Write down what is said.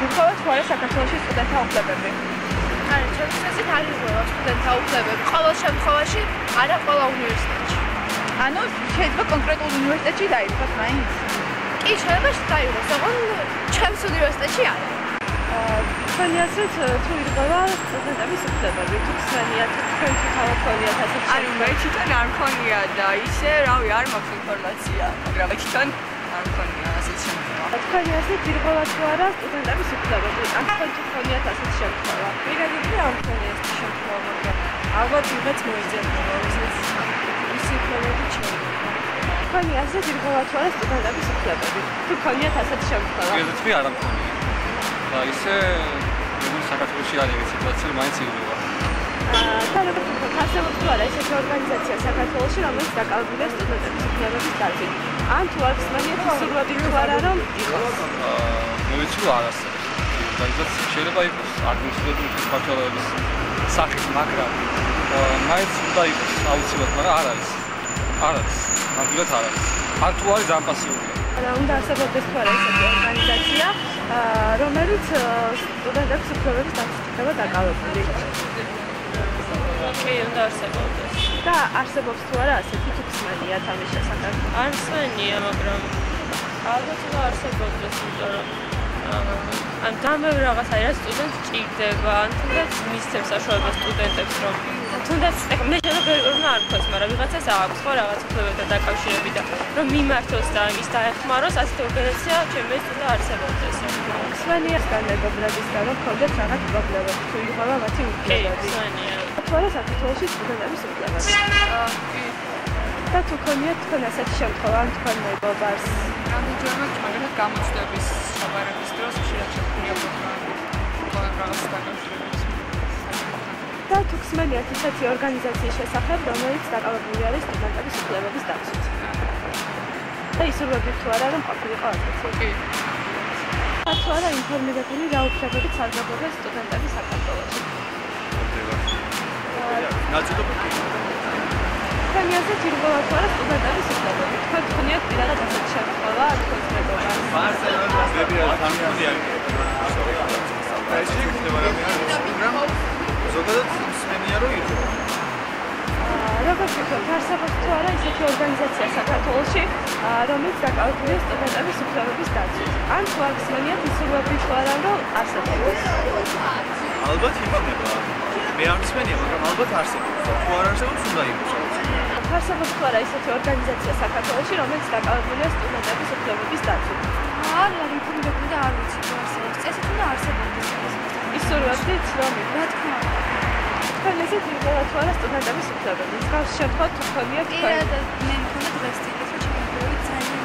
გითხოვთ თუ არა საქართველოში სტუდენტთა უფლებები? არა, ჩემთვის ესეთ არ იგოვა სტუდენტთა უფლებები. ყოველ შემთხვევაში არა ყველა უნივერსიტეტში. ანუ შეიძლება კონკრეტულ უნივერსიტეტში დაირქვათ მაინც? კი, შეიძლება დაირქვას, მაგრამ ჩემს უნივერსიტეტში არა. თქვენი აზრით თუ ირღვევა სტუდენტების უფლებები, თუ ხსენიათ, თქვენ თავად ქონიათ ასეთი ანუ მე თვითონ არ მქონია და ისე, რავი, არ მაქვს ინფორმაცია, მაგრამ მე თვითონ არ მქონია ასეთი შემთხვევა. თქვენი აზრით ირღვევა თუ არა სტუდენტების უფლებები? ან თქვენ თუ ქონიათ ასეთი შემთხვევა? პირადად არ მქონია ასეთი შემთხვევა, მაგრამ ალბათ ვიღაც მოიძებნება, ვისაც ისი უფლებები შეიძლება. თქვენი აზრით ირღვევა თუ არა სტუდენტების უფლებები? თუ ქონიათ ასეთი შემთხვევა? პირადად არ მქონია. და ისე როგორც საქართველოში არის ეს სიტუაცია, მაინც ირღვევა. და როგორც ვთქვათ, არსებობს თუ არა ესეთი ორგანიზაცია საქართველოში, რომელიც დაკავებულია სტუდენტების უფლებების დაცვით? ან თუ არ ხსნიათ სურვილი თუ არა რომ იყოს? მე ვიცი რომ არ არსებობს. ორგანიზაცია შეიძლება იყოს ადმინისტრატიული მმართველობის სახით, მაგრამ მაინც უნდა იყოს აუცილებლად, მაგრამ არ არის. არ არის. ნამდვილად არ არის. არ თუ არის ძალიან პასიურია. უნდა არსებობდეს თუ არა ესეთი ორგანიზაცია, რომელიც სტუდენტების უფლებების დაცვით იქნება დაკავებული. კი, უნდა არსებობდეს. და არსებობს თუ არა ასეთი თუ ხსნიათ ამის შესახებ? არ ხსენია, მაგრამ ალბათ უნდა არსებობდეს, იმიტომ რომ ან დამევრ რაღაც არის სტუდენტს ჭირდება, ან თუნდაც მისცემს საშუალებას სტუდენტებს რომ თუნდაც მე შეიძლება არ მქონს, მაგრამ ვიღაცას აქვს ხო რაღაც უფლებებთან დაკავშირებით და რომ მიმართოს და ის დაეხმაროს, ასეთი ორგანიზაცია ჩემთვის უნდა არსებობდეს. ხსნიათ განმეგობრებისგან რომ ქონდეთ რაღაც პრობლემები, თუ ირღვევა მათი უფლებები. ხსენია. თუ არა საქართველოში სტუდენტების უფლებები? კი. და თუ ქონიათ თქვენ ასეთი შემთხვევა, ან თქვენ მეგობარს? რამდენჯერმე მაგალითად გამოჩნდების შაბარების დროს შეიძლება შექმნია რაღაც დაკავშირებით. და თუ ხსნიათ ისეთი ორგანიზაციის შესახებ, რომელიც დაკავებული არის სტუდენტების უფლებების დაცვით. და ისურვებთ თუ არა რომ ყოფილიყო ასეთი? კი. თუ არა ინფორმირებული რა უფლებებით სარგებლობენ სტუდენტები საქართველოში? ნაწილობრივ კი. თქვენი აზრით ირღვევა თუ არა სტუდენტების უფლებები? თქვენ თქვენიათ პირადად ასეთი შემთხვევა, თქვენს მეგობარს? ზოგადად მსმენია რომ ირღვევა. როგორც ვთქვათ, არსებობს თუ არა ისეთი ორგანიზაცია საქართველოში, რომელიც დაკავებულია სტუდენტების უფლებების დაცვით? ან თუ არ ხსნიათ ისურვებთ თუ არა რომ არსებობს? ალბათ იქნება. მე არ მსმენია, მაგრამ ალბათ არსებობს. თუ არ არსებობს, უნდა იყოს. არსებობს თუ არა ისეთი ორგანიზაცია საქართველოში, რომელიც დაკავებულია სტუდენტების უფლებების დაცვით? არ ვარ ინფორმირებული და არ ვიცი თუ არსებობს. წესით უნდა არსებობდეს. ისურვებთ რომ რა თქმა უნდა. თქვენ ესეთ ირღვევა თუ არა სტუდენტების უფლებები? მსგავს შემთხვევით თუ ქონიათ თქვენ? პირადად მე მქონდა დღეს წინ ეს ჩემი ძალიან